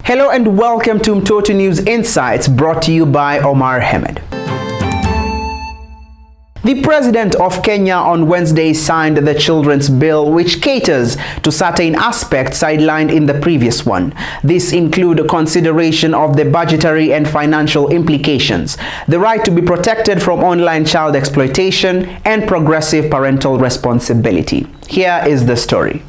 Hello and welcome to Mtoto News Insights, brought to you by Omar Hamed. The President of Kenya on Wednesday signed the Children's Bill, which caters to certain aspects sidelined in the previous one. This includes consideration of the budgetary and financial implications, the right to be protected from online child exploitation, and progressive parental responsibility. Here is the story.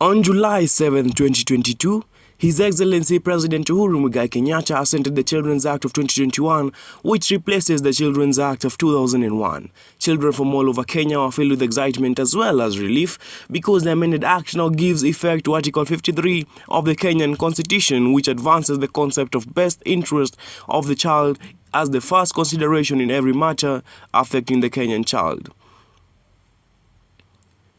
On July 7, 2022, His Excellency President Uhuru Muigai Kenyatta assented the Children's Act of 2021, which replaces the Children's Act of 2001. Children from all over Kenya are filled with excitement as well as relief because the amended act now gives effect to Article 53 of the Kenyan Constitution, which advances the concept of best interest of the child as the first consideration in every matter affecting the Kenyan child.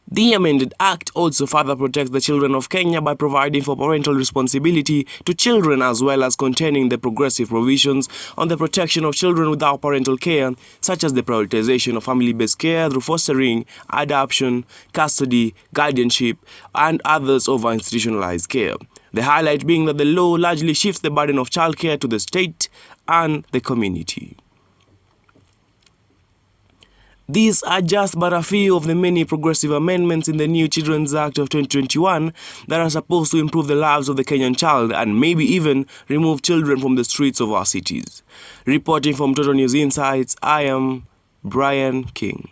The amended act also further protects the children of Kenya by providing for parental responsibility to children as well as containing the progressive provisions on the protection of children without parental care, such as the prioritization of family-based care through fostering, adoption, custody, guardianship, and others over institutionalized care. The highlight being that the law largely shifts the burden of childcare to the state and the community. These are just but a few of the many progressive amendments in the new Children's Act of 2021 that are supposed to improve the lives of the Kenyan child and maybe even remove children from the streets of our cities. Reporting from Mtoto News Insights, I am Brian King.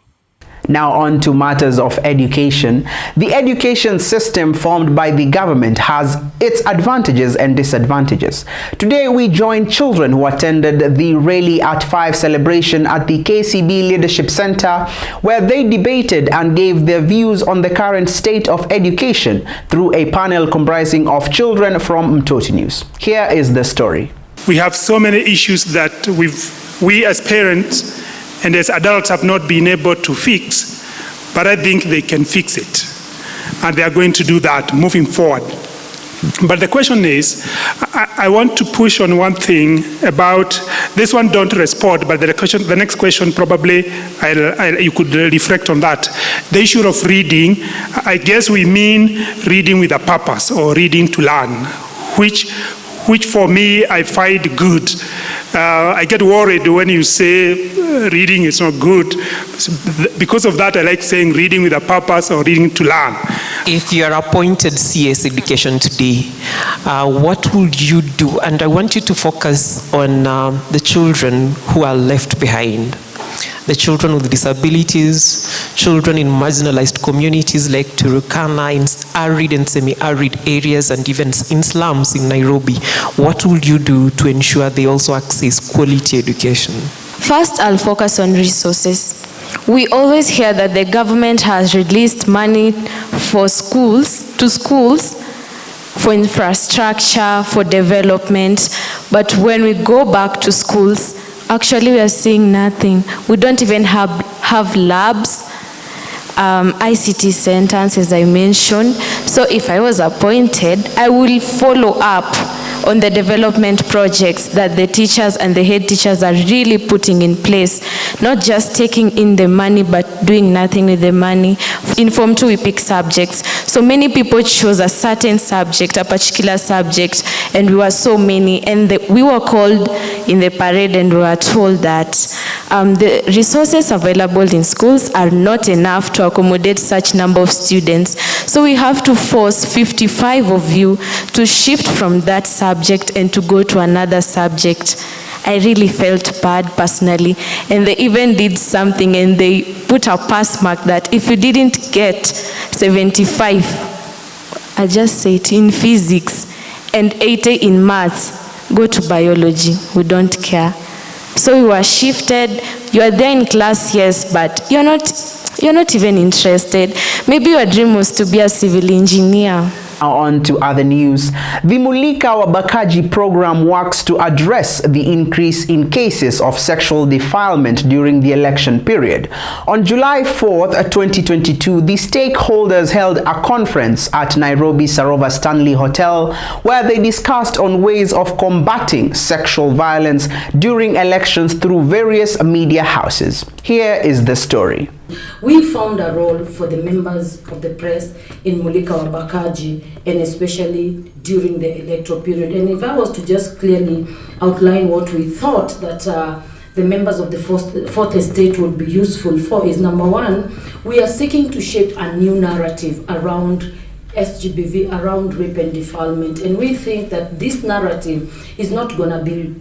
Now on to matters of education. The education system formed by the government has its advantages and disadvantages. Today we join children who attended the Rally at 5 celebration at the KCB Leadership Center, where they debated and gave their views on the current state of education through a panel comprising of children from Mtoto News. Here is the story. We have so many issues that we as parents and as adults have not been able to fix, but I think they can fix it. And they are going to do that moving forward. But the question is, I want to push on one thing about, this one don't respond, but the next question probably you could reflect on that. The issue of reading, I guess we mean reading with a purpose or reading to learn, which for me I find good. I get worried when you say reading is not good. Because of that, I like saying reading with a purpose or reading to learn. If you are appointed CS Education today, what would you do? And I want you to focus on the children who are left behind. The children with disabilities, children in marginalized communities like Turkana, in arid and semi-arid areas, and even in slums in Nairobi. What will you do to ensure they also access quality education? First, I'll focus on resources. We always hear that the government has released money for schools, for infrastructure, for development, but when we go back to schools, actually we are seeing nothing. We don't even have labs, ICT centers, as I mentioned. So if I was appointed, I will follow up on the development projects that the teachers and the head teachers are really putting in place, not just taking in the money but doing nothing with the money. In Form 2 we pick subjects. So many people chose a certain subject, a particular subject, and we were so many, and we were called in the parade and we were told that the resources available in schools are not enough to accommodate such number of students. So we have to force 55 of you to shift from that subject and to go to another subject. I really felt bad personally, and they even did something and they put a pass mark that if you didn't get 75, I just say it, in physics and 80 in maths, go to biology. We don't care. So we were shifted. You are there in class, yes, but you're not even interested. Maybe your dream was to be a civil engineer. On to other news. The Mulika Wabakaji program works to address the increase in cases of sexual defilement during the election period. On July 4th, 2022, the stakeholders held a conference at Nairobi Sarova Stanley Hotel where they discussed on ways of combating sexual violence during elections through various media houses. Here is the story. We found a role for the members of the press in Mulika Wabakaji, and especially during the electoral period. And if I was to just clearly outline what we thought that the members of the fourth estate would be useful for is, number one, we are seeking to shape a new narrative around SGBV, around rape and defilement. And we think that this narrative is not going to be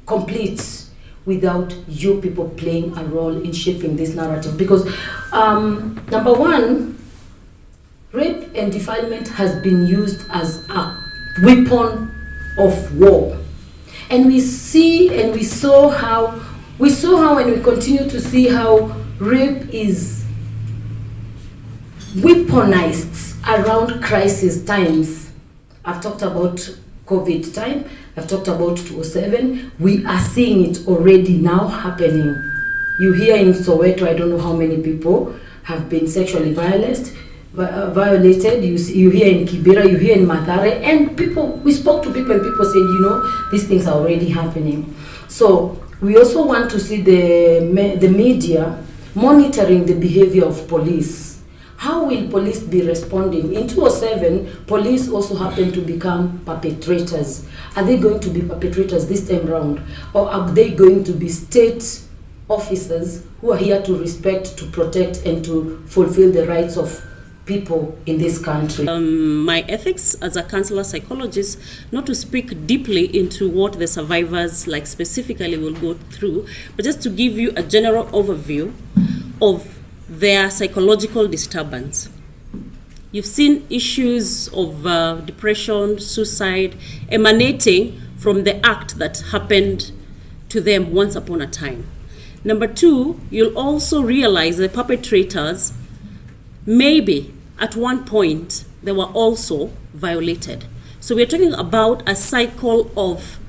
complete without you people playing a role in shaping this narrative. Because number one, rape and defilement has been used as a weapon of war. And we saw how and we continue to see how rape is weaponized around crisis times. I've talked about COVID time, I've talked about 2007. We are seeing it already now happening. You hear in Soweto, I don't know how many people have been sexually violated. You hear in Kibera, you hear in Mathare, and we spoke to people and people said, you know, these things are already happening. So we also want to see the media monitoring the behavior of police. How will police be responding? In 2007, police also happened to become perpetrators. Are they going to be perpetrators this time round? Or are they going to be state officers who are here to respect, to protect, and to fulfill the rights of people in this country? My ethics as a counselor psychologist, not to speak deeply into what the survivors like specifically will go through, but just to give you a general overview of their psychological disturbance. You've seen issues of depression, suicide emanating from the act that happened to them once upon a time. Number two, you'll also realize the perpetrators maybe at one point they were also violated. So we're talking about a cycle of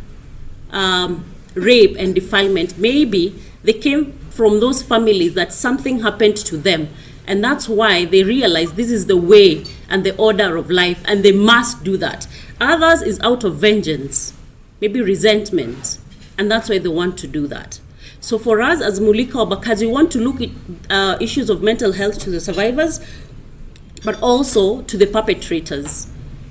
rape and defilement. Maybe they came from those families that something happened to them, and that's why they realize this is the way and the order of life, and they must do that. Others is out of vengeance, maybe resentment, and that's why they want to do that. So for us as Mulika Wabakaji, we want to look at issues of mental health to the survivors, but also to the perpetrators,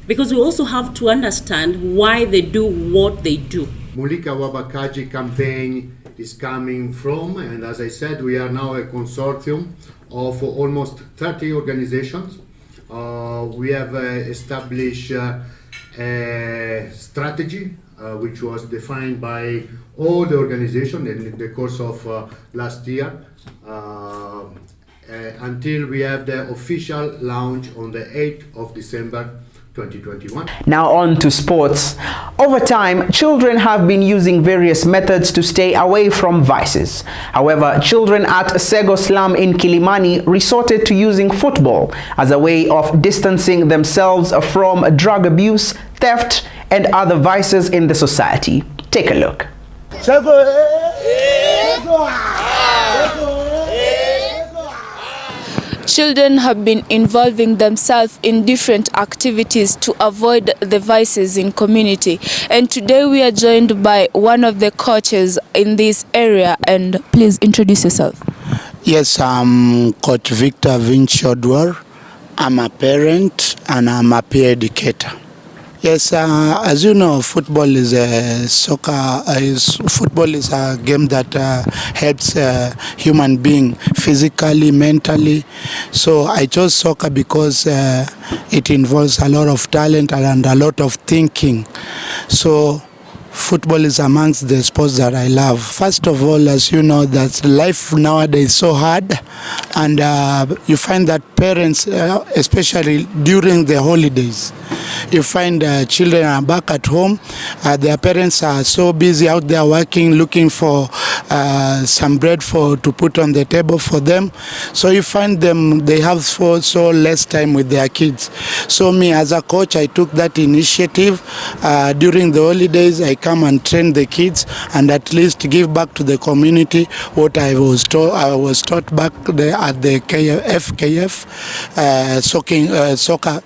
because we also have to understand why they do what they do. Mulika Wabakaji campaign is coming from, and as I said, we are now a consortium of almost 30 organizations. We have established a strategy which was defined by all the organizations in the course of last year until we have the official launch on the 8th of December 2021. Now on to sports. Over time, children have been using various methods to stay away from vices. However, children at Sego Slum in Kilimani resorted to using football as a way of distancing themselves from drug abuse, theft, and other vices in the society. Take a look. Children have been involving themselves in different activities to avoid the vices in community. And today we are joined by one of the coaches in this area. And please introduce yourself. Yes, I'm Coach Victor Vinchodwar. I'm a parent and I'm a peer educator. Yes, as you know, football is a football is a game that helps human being physically, mentally. So I chose soccer because it involves a lot of talent and a lot of thinking. So football is amongst the sports that I love. First of all, as you know, that life nowadays is so hard, and you find that parents, especially during the holidays, you find children are back at home. Their parents are so busy out there working, looking for some bread to put on the table for them. So you find them, they have so less time with their kids. So me as a coach, I took that initiative. During the holidays, I come and train the kids and at least give back to the community what I was taught back there at the FKF soccer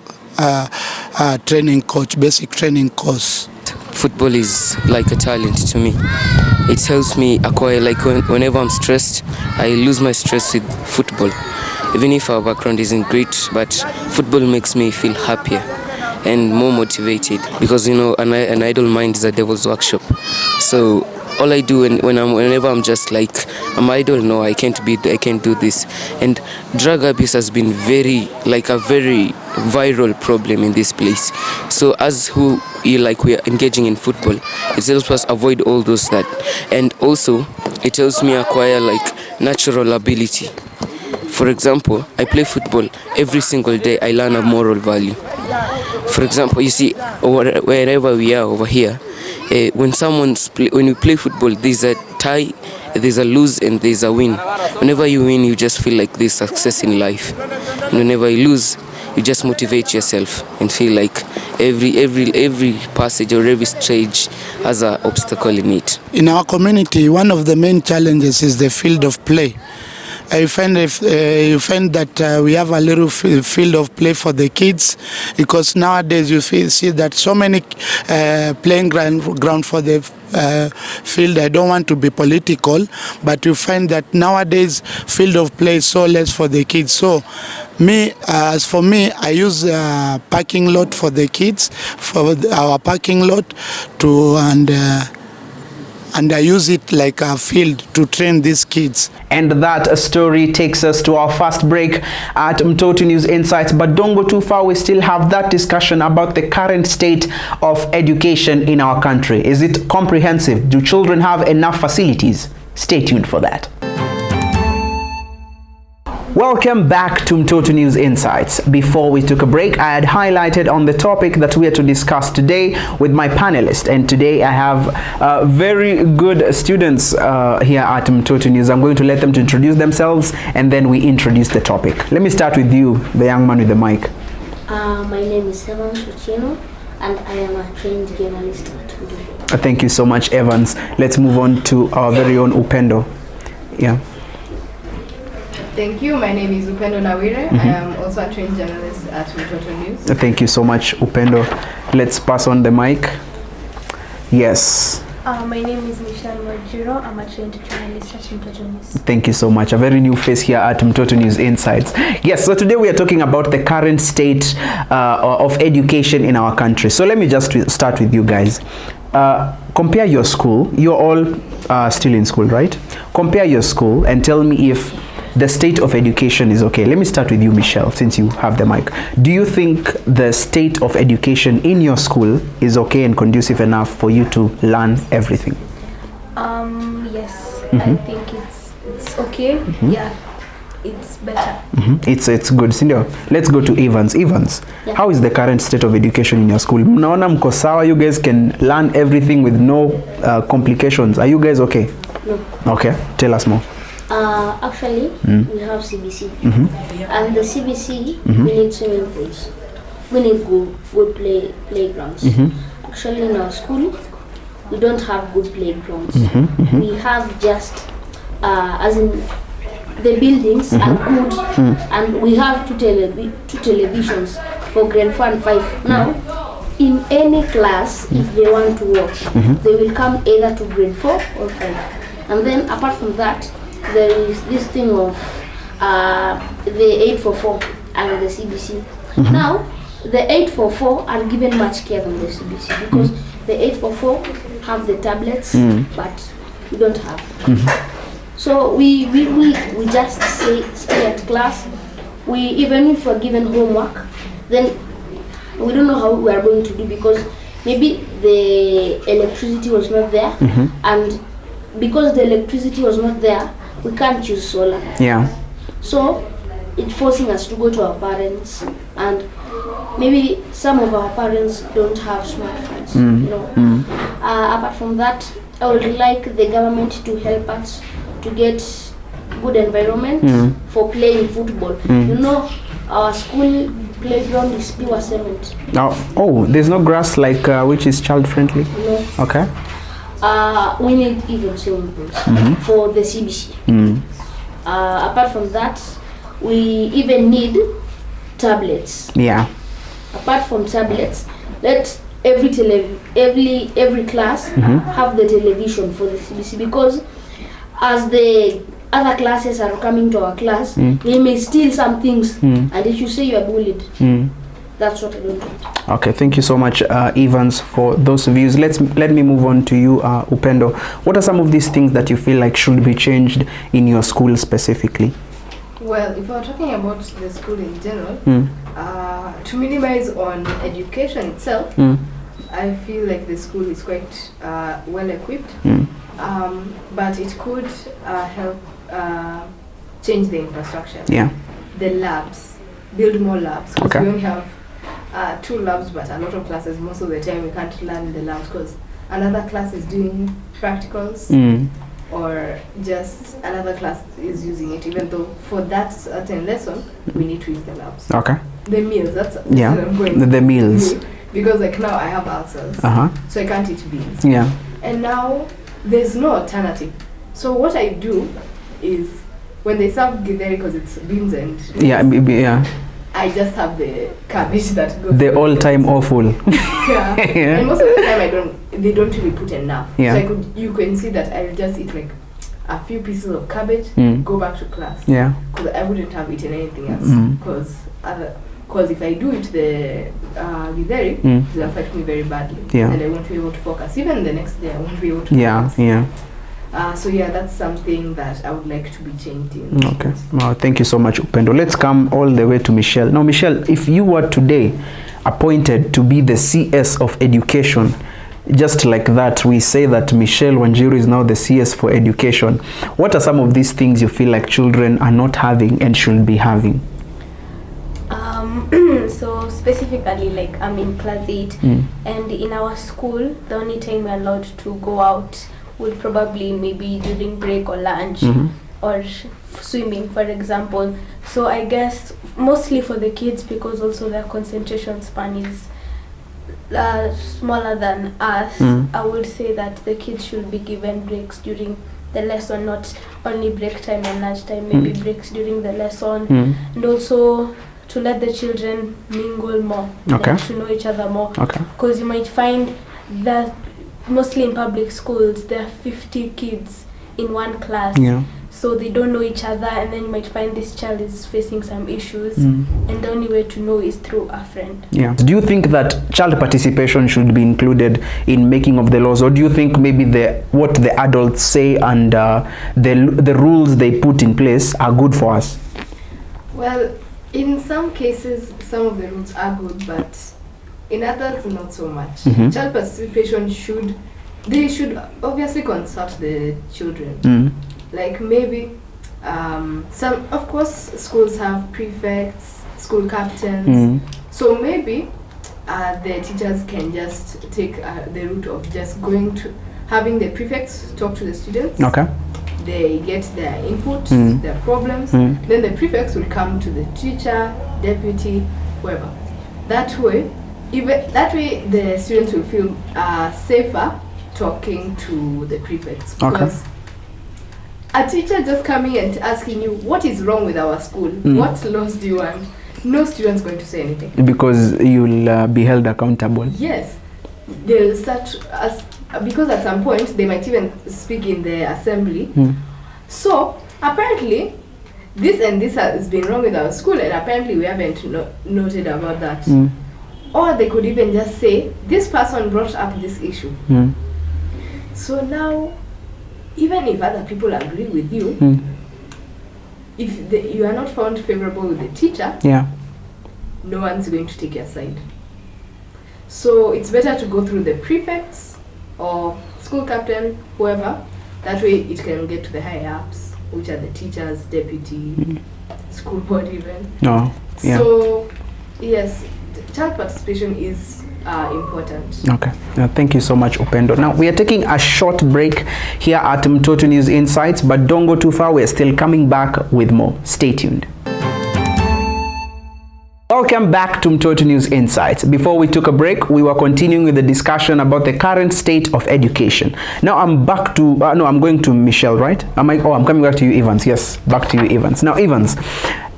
training coach, basic training course. Football is like a talent to me. It helps me acquire, like whenever I'm stressed, I lose my stress with football. Even if our background isn't great, but football makes me feel happier and more motivated, because you know an idle mind is a devil's workshop. So all I do whenever I'm just like I'm idle, no, I can't do this. And drug abuse has been a very viral problem in this place. So as we are engaging in football, it helps us avoid all those that, and also it helps me acquire like natural ability. For example, I play football every single day. I learn a moral value. For example, you see, wherever we are over here, when we play football, there's a tie, there's a lose, and there's a win. Whenever you win, you just feel like there's success in life. And whenever you lose, you just motivate yourself and feel like every passage or every stage has an obstacle in it. In our community, one of the main challenges is the field of play. You find that we have a little field of play for the kids, because nowadays you see that so many playing ground for the field. I don't want to be political, but you find that nowadays field of play is so less for the kids. So as for me, I use a parking lot for the kids, for our parking lot and I use it like a field to train these kids. And that story takes us to our first break at Mtoto News Insights. But don't go too far, we still have that discussion about the current state of education in our country. Is it comprehensive? Do children have enough facilities? Stay tuned for that. Welcome back to Mtoto News Insights. Before we took a break, I had highlighted on the topic that we are to discuss today with my panelists. And today I have very good students here at Mtoto News. I'm going to let them to introduce themselves and then we introduce the topic. Let me start with you, the young man with the mic. My name is Evans Ochino and I am a trained journalist at Hulu. Thank you so much, Evans. Let's move on to our very own Upendo. Yeah. Thank you. My name is Upendo Nawire. I am also a trained journalist at Mtoto News. Thank you so much, Upendo. Let's pass on the mic. Yes. My name is Michelle Majiro. I'm a trained journalist at Mtoto News. Thank you so much. A very new face here at Mtoto News Insights. Yes, so today we are talking about the current state of education in our country. So let me just start with you guys. Compare your school. You're all still in school, right? Compare your school and tell me if the state of education is okay. Let me start with you, Michelle, since you have the mic. Do you think the state of education in your school is okay and conducive enough for you to learn everything? Yes, I think it's okay. Yeah, it's better. It's good. Sindio, let's go to Evans. Evans, yeah. How is the current state of education in your school? Mnaona mko sawa? You guys can learn everything with no complications. Are you guys okay? No. Okay, tell us more. Actually, we have CBC, and the CBC we need swimming pools. We need good playgrounds. Actually, in our school, we don't have good playgrounds. We have just, as in, the buildings are good, and we have two televisions for grade 4 and 5. Now, in any class, if they want to watch, they will come either to grade 4 or 5. And then, apart from that, there is this thing of the 844 and the CBC. Now, the 844 are given much care than the CBC because the 844 have the tablets, but we don't have. So we just stay at class. Even if we're given homework, then we don't know how we are going to do because maybe the electricity was not there, and because the electricity was not there, we can't use solar. Yeah. So it's forcing us to go to our parents, and maybe some of our parents don't have smartphones. You know. Apart from that, I would like the government to help us to get good environment for playing football. You know, our school playground is pure cement. Oh, there's no grass like which is child friendly? No. Okay. We need even swimming pools for the CBC. Apart from that, we even need tablets. Yeah. Apart from tablets, let every class have the television for the CBC, because as the other classes are coming to our class, they may steal some things, and if you say you are bullied, that's what I don't want. Okay, thank you so much, Evans, for those views. Let me move on to you, Upendo. What are some of these things that you feel like should be changed in your school specifically? Well, if we're talking about the school in general, to minimize on education itself, I feel like the school is quite well equipped, but it could help change the infrastructure. Yeah. The labs, build more labs, because Okay. we only have 2 labs, but a lot of classes, most of the time we can't learn in the labs because another class is doing practicals, or just another class is using it, even though for that certain lesson we need to use the labs. Okay. The meals, that's Yeah. I'm going The meals. because like now I have ulcers, so I can't eat beans. Yeah. And now there's no alternative. So what I do is when they serve githeri, because it's beans and Yeah. I just have the cabbage that goes. The all-time awful. Yeah. Yeah. And most of the time they don't really put enough. Yeah. So you can see that I'll just eat like a few pieces of cabbage, go back to class. Yeah. Because I wouldn't have eaten anything else. Because if I do it the githeri, it will affect me very badly. Yeah. And I won't be able to focus. Even the next day I won't be able to focus. Yeah. So yeah, that's something that I would like to be changed in. Okay. Well, thank you so much, Upendo. Let's come all the way to Michelle. Now, Michelle, if you were today appointed to be the CS of education, just like that, we say that Michelle Wanjiru is now the CS for education. What are some of these things you feel like children are not having and should be having? So specifically, like I'm in class 8, and in our school, the only time we're allowed to go out would probably maybe during break or lunch, or swimming, for example. So I guess mostly for the kids, because also their concentration span is smaller than us, I would say that the kids should be given breaks during the lesson, not only break time and lunch time, maybe breaks during the lesson, and also to let the children mingle more, Okay. like to know each other more. Okay. Because you might find that mostly in public schools there are 50 kids in one class, Yeah. so they don't know each other, and then you might find this child is facing some issues, and the only way to know is through a friend. Yeah. Do you think that child participation should be included in making of the laws, or do you think maybe what the adults say and the rules they put in place are good for us? Well, in some cases, some of the rules are good, but in others, not so much. Child participation should obviously consult the children. Like maybe some, of course, schools have prefects, school captains. So maybe the teachers can just take the route of just going to having the prefects talk to the students. Okay. They get their input, their problems. Then the prefects will come to the teacher, deputy, whoever. That way, the students will feel safer talking to the prefects. Because a teacher just coming and asking you, what is wrong with our school? What laws do you want? No student's going to say anything. Because you'll be held accountable. Yes. They'll start because at some point they might even speak in the assembly. So apparently this and this has been wrong with our school, and apparently we haven't noted about that. Or they could even just say, this person brought up this issue. So now, even if other people agree with you, if you are not found favorable with the teacher, no one's going to take your side. So it's better to go through the prefects or school captain, whoever. That way it can get to the higher ups, which are the teachers, deputy, school board even. So yes, child participation is important. Okay, thank you so much, Upendo. Now, we are taking a short break here at Mtoto News Insights, but don't go too far. We're still coming back with more. Stay tuned. Welcome back to Mtoto News Insights. Before we took a break, we were continuing with the discussion about the current state of education. Now I'm back to, no, I'm going to Michelle, right? I'm coming back to you, Evans. Yes, back to you, Evans. Now, Evans,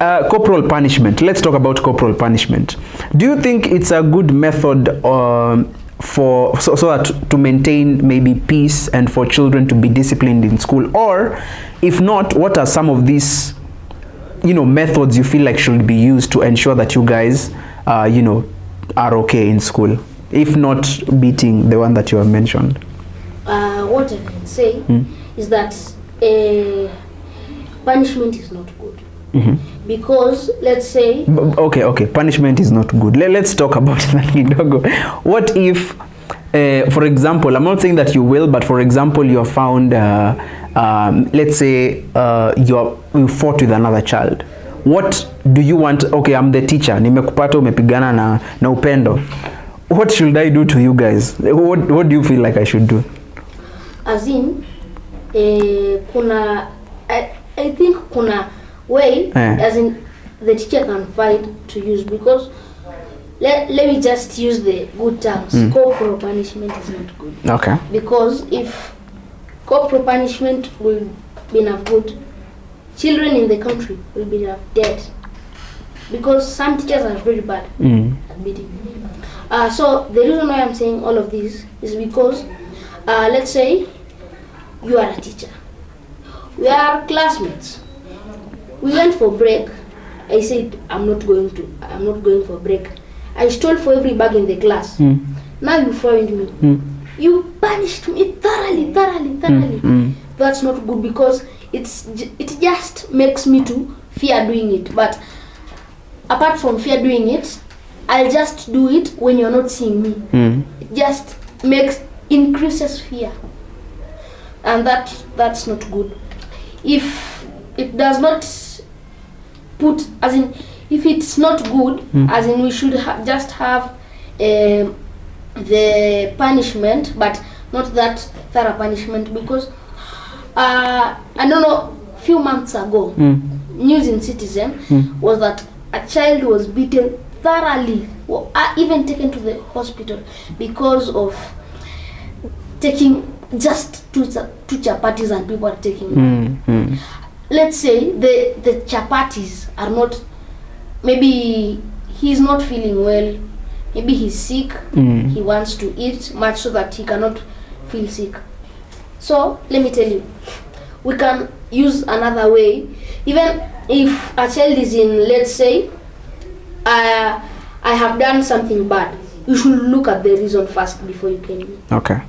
corporal punishment. Let's talk about corporal punishment. Do you think it's a good method so that to maintain maybe peace and for children to be disciplined in school? Or if not, what are some of these methods you feel like should be used to ensure that you guys, are okay in school, if not beating the one that you have mentioned? What I can say is that punishment is not good. Because, let's say... Okay, punishment is not good. Let's talk about that. What if, for example, I'm not saying that you will, but for example, you are found... let's say you fought with another child. What do you want? Okay, I'm the teacher. Nimekupata umepigana na Upendo. What should I do to you guys? What do you feel like I should do? As in, I think kuna way, as in the teacher can find to use, because let me just use the good terms. Corporal punishment is not good. Okay. Because if corporal punishment will be enough good, children in the country will be enough dead. Because some teachers are very bad at beating. So the reason why I'm saying all of this is because, let's say you are a teacher. We are classmates. We went for break. I said, I'm not going for break. I stole for every bag in the class. Now you find me. You punished me thoroughly. That's not good, because it just makes me to fear doing it. But apart from fear doing it, I'll just do it when you're not seeing me. It just increases fear, and that's not good. If it does not put, as in, if it's not good, as in, we should just have the punishment, but not that thorough punishment, because I don't know, few months ago, news in Citizen was that a child was beaten thoroughly, or even taken to the hospital because of taking just two chapatis, and people are taking let's say the chapatis are not, maybe he's not feeling well, maybe he's sick, he wants to eat much so that he cannot feel sick. So let me tell you, we can use another way. Even if a child is in, let's say, I have done something bad, you should look at the reason first before you can. Okay.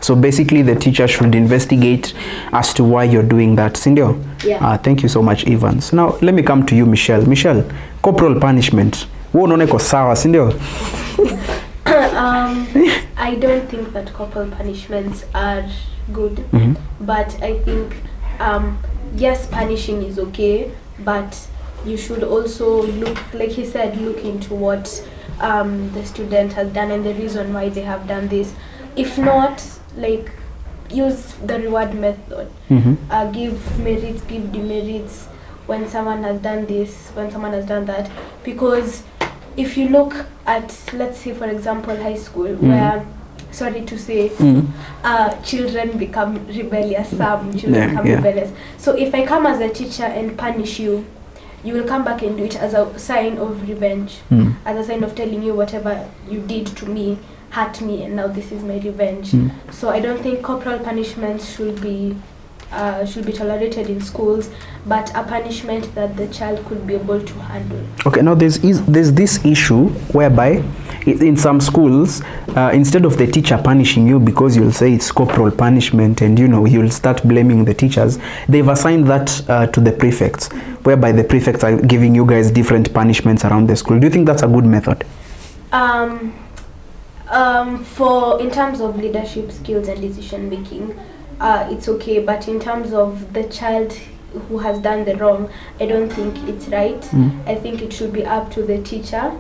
So basically the teacher should investigate as to why you're doing that. Sindio? Yeah. Thank you so much, Evans. Now let me come to you, Michelle. Michelle, corporal punishment. Sindio? I don't think that corporal punishments are good, but I think yes, punishing is okay, but you should also look, like he said, look into what the student has done and the reason why they have done this. If not, like, use the reward method. Give merits, give demerits when someone has done this, when someone has done that. Because if you look at, let's say, for example, high school, where, sorry to say, children become rebellious, some children become rebellious. So if I come as a teacher and punish you, you will come back and do it as a sign of revenge, as a sign of telling you whatever you did to me hurt me, and now this is my revenge. So I don't think corporal punishments should be tolerated in schools, but a punishment that the child could be able to handle. Okay, now there's this issue whereby in some schools, instead of the teacher punishing you because you'll say it's corporal punishment and you'll start blaming the teachers, they've assigned that to the prefects, whereby the prefects are giving you guys different punishments around the school. Do you think that's a good method? For in terms of leadership skills and decision making, it's okay, but in terms of the child who has done the wrong, I don't think it's right. I think it should be up to the teacher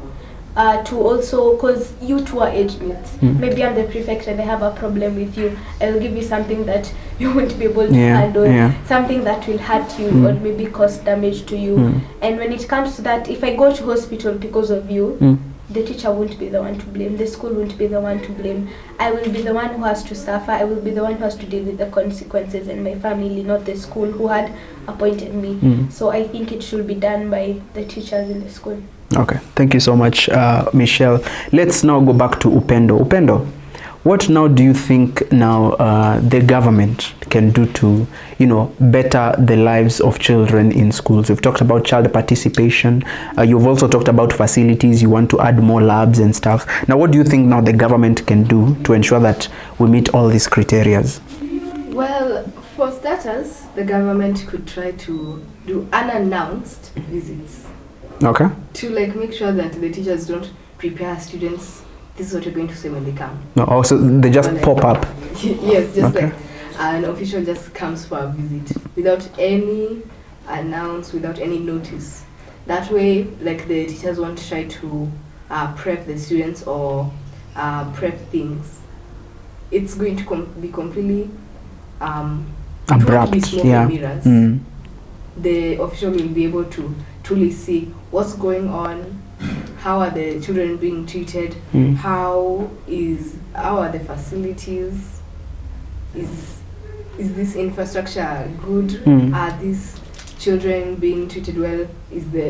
to also, because you two are age mates. Maybe I'm the prefect and I have a problem with you. I'll give you something that you won't be able to handle, something that will hurt you or maybe cause damage to you. And when it comes to that, if I go to hospital because of you, the teacher won't be the one to blame, the school won't be the one to blame. I will be the one who has to suffer, I will be the one who has to deal with the consequences, and my family, not the school who had appointed me. So I think it should be done by the teachers in the school. Okay, thank you so much, Michelle. Let's now go back to Upendo. Upendo, what now do you think now the government can do to, better the lives of children in schools? We've talked about child participation. You've also talked about facilities. You want to add more labs and stuff. Now, what do you think now the government can do to ensure that we meet all these criteria? Well, for starters, the government could try to do unannounced visits. Okay. To make sure that the teachers don't prepare students. This is what you're going to say when they come. No, also they just pop up. Yes, just an official just comes for a visit without any announce, without any notice. That way, the teachers won't try to prep the students or prep things. It's going to be completely abrupt. Mirrors. The official will be able to truly see what's going on, how are the children being treated, how are the facilities, is this infrastructure good, are these children being treated well,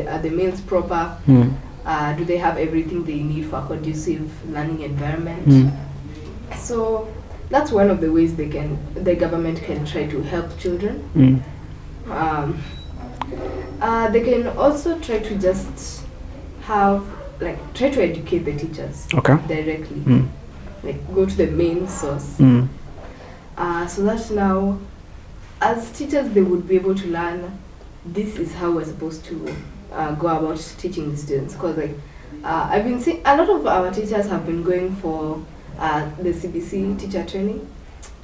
are the meals proper, do they have everything they need for a conducive learning environment. So that's one of the ways the government can try to help children. They can also try to just try to educate the teachers directly. Go to the main source. So that now, as teachers, they would be able to learn, this is how we're supposed to go about teaching the students. Because I've been seeing a lot of our teachers have been going for the CBC teacher training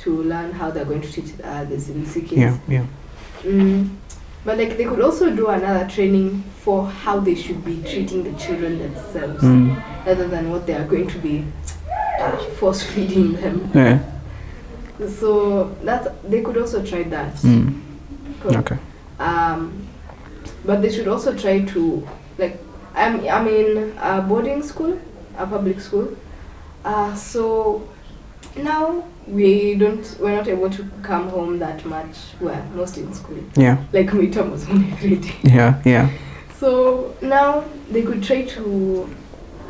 to learn how they're going to teach the CBC kids. But they could also do another training for how they should be treating the children themselves, rather than what they are going to be force feeding them. So they could also try that. Okay. But they should also try to I'm in a boarding school, a public school. So now we're not able to come home that much. We're mostly in school. Midterm was only 3 days. So now they could try to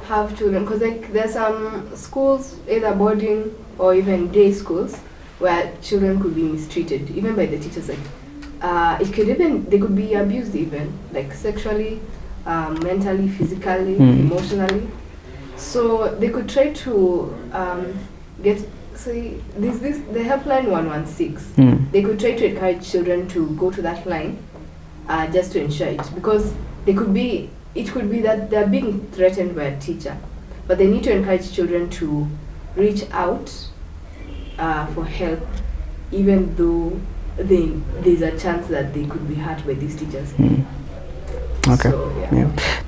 have children, because there's some schools, either boarding or even day schools, where children could be mistreated even by the teachers. They could be abused even, sexually, mentally, physically, emotionally. So they could try to the helpline 116. They could try to encourage children to go to that line, just to ensure it, because it could be that they're being threatened by a teacher, but they need to encourage children to reach out for help, even though there's a chance that they could be hurt by these teachers. Okay.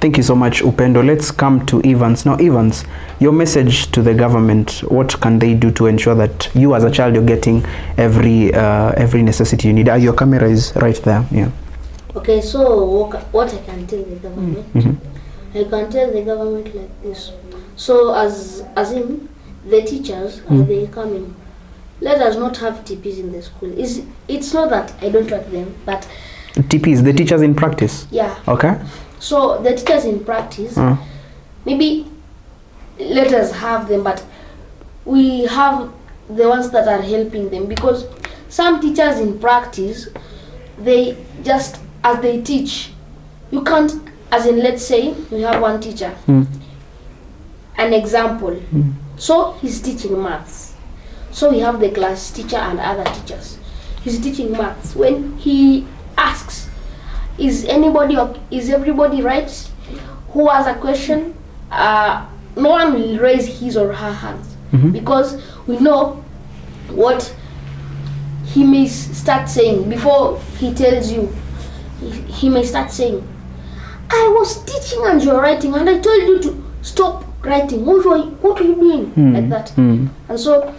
Thank you so much, Upendo. Let's come to Evans. Now, Evans, your message to the government, what can they do to ensure that you as a child, you're getting every necessity you need? Your camera is right there. Okay, so what I can tell the government, I can tell the government like this. So as in the teachers, are they coming? Let us not have TPs in the school. It's not that I don't like them, but TPs, the teachers in practice? Yeah. Okay. So the teachers in practice, maybe let us have them, but we have the ones that are helping them, because some teachers in practice, they just, as they teach, you can't, as in let's say we have one teacher, an example. So he's teaching maths. So we have the class teacher and other teachers. He's teaching maths. When he asks, is everybody right? Who has a question? No one will raise his or her hands, because we know what he may start saying before he tells you. He may start saying, I was teaching and you're writing, and I told you stop writing. What are you doing? Like that. And so,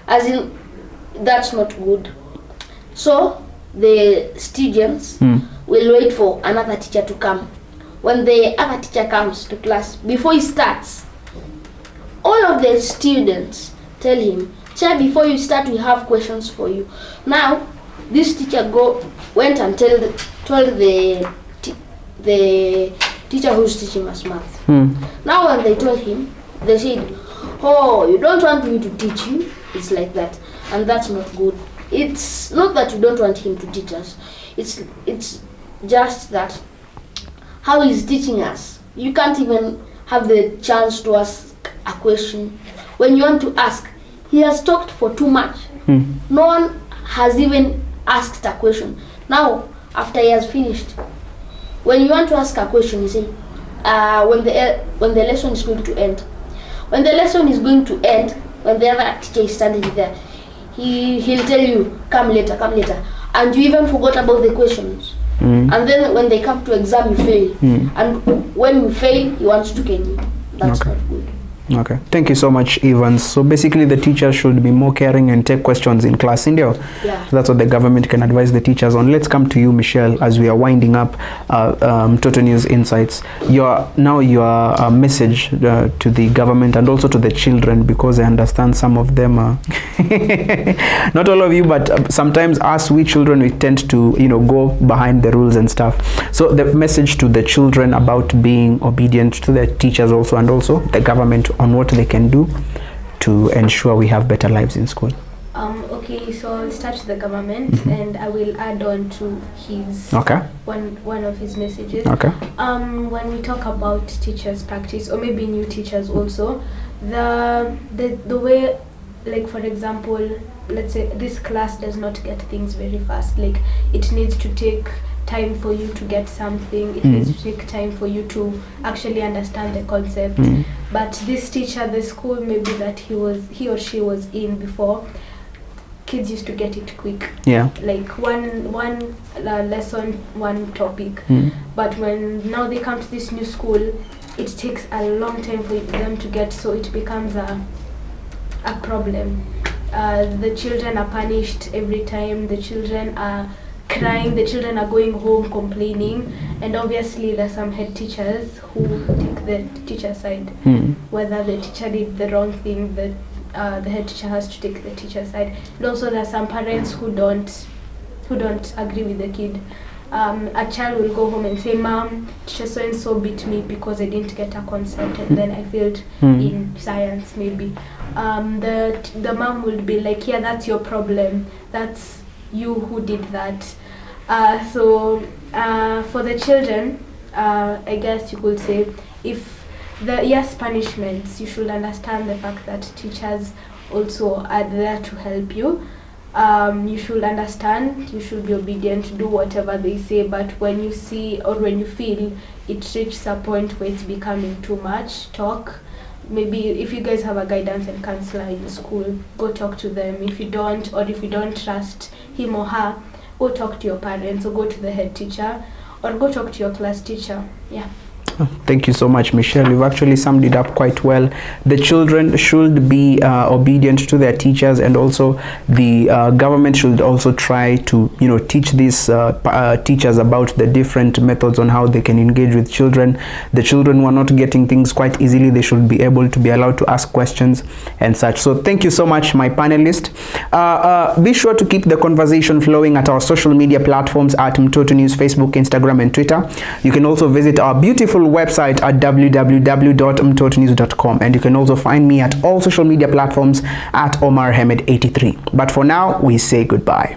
as in, that's not good. So the students will wait for another teacher to come. When the other teacher comes to class, before he starts, all of the students tell him, "Chair, before you start, we have questions for you." Now, this teacher went and told the teacher who's teaching us math. Now, when they told him, they said, "Oh, you don't want me to teach you?" It's like that, and that's not good. It's not that you don't want him to teach us. It's just that how he's teaching us, you can't even have the chance to ask a question. When you want to ask, he has talked for too much. No one has even asked a question. Now, after he has finished, when you want to ask a question, you say, when the lesson is going to end. When the lesson is going to end, when the other teacher is standing there, he'll tell you, come later, and you even forgot about the questions. And then when they come to exam, you fail. And when you fail, he wants to cane you. That's not good. Okay, thank you so much, Evans. So basically the teachers should be more caring and take questions in class. India. Yeah. That's what the government can advise the teachers on. Let's come to you, Michelle, as we are winding up Mtoto News Insights. Your message to the government and also to the children, because I understand some of them are not all of you, but sometimes us, we children, we tend to go behind the rules and stuff. So the message to the children about being obedient to their teachers also, and also the government on what they can do to ensure we have better lives in school. Okay, so I'll start with the government, and I will add on to his one of his messages. Okay. When we talk about teachers' practice, or maybe new teachers also, the way, like for example, let's say this class does not get things very fast. Like it needs to take time for you to get something. It needs to take time for you to actually understand the concept. But this teacher, the school maybe that he or she was in before, kids used to get it quick. Yeah. Like one lesson, one topic. But when now they come to this new school, it takes a long time for them to get, so it becomes a problem. The children are punished every time. The children are crying, the children are going home complaining, and obviously there's some head teachers who take the teacher side. Whether the teacher did the wrong thing, the head teacher has to take the teacher side. And also there's some parents who don't agree with the kid. A child will go home and say, "Mom, teacher so and so beat me because I didn't get a concept, and then I failed in science maybe." The mom will be like, "Yeah, that's your problem. That's you who did that." So for the children, I guess you could say, if punishments, you should understand the fact that teachers also are there to help you. You should understand, you should be obedient, do whatever they say, but when you see or when you feel it reaches a point where it's becoming too much, talk. Maybe if you guys have a guidance and counselor in school, go talk to them. If you don't, or if you don't trust him or her, go talk to your parents, or go to the head teacher, or go talk to your class teacher. Yeah. Thank you so much, Michelle. You've actually summed it up quite well. The children should be obedient to their teachers, and also the government should also try to teach these teachers about the different methods on how they can engage with children. The children who are not getting things quite easily, they should be able to be allowed to ask questions and such. So thank you so much, my panelist. Be sure to keep the conversation flowing at our social media platforms at Mtoto News, Facebook, Instagram and Twitter. You can also visit our beautiful website at www.mtotonews.com, and you can also find me at all social media platforms at Omar Hamed 83. But for now, we say goodbye.